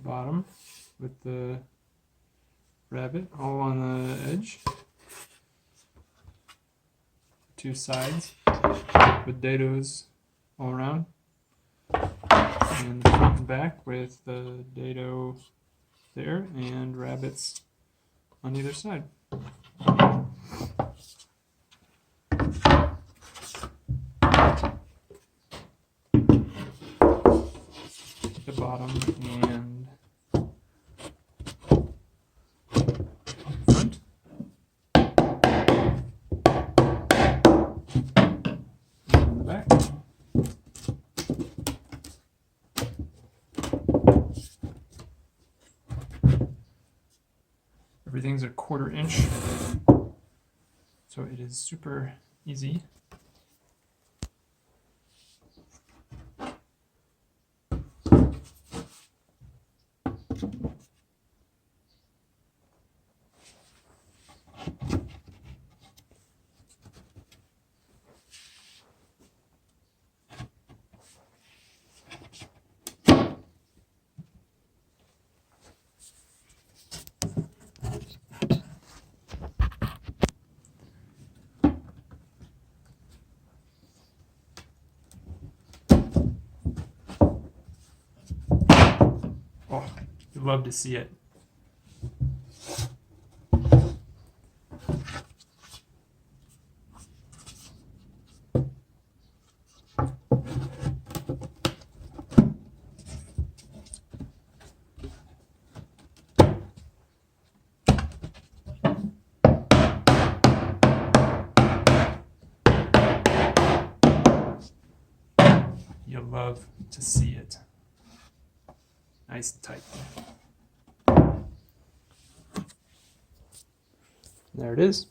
bottom with the rabbit all on the edge. Two sides with dados all around. And front and back with the dado there and rabbits on either side. The bottom and front. And the back. Everything's a 1/4 inch, so it is super easy. Oh, you'd love to see it. You'll love to see it. Nice and tight. There it is.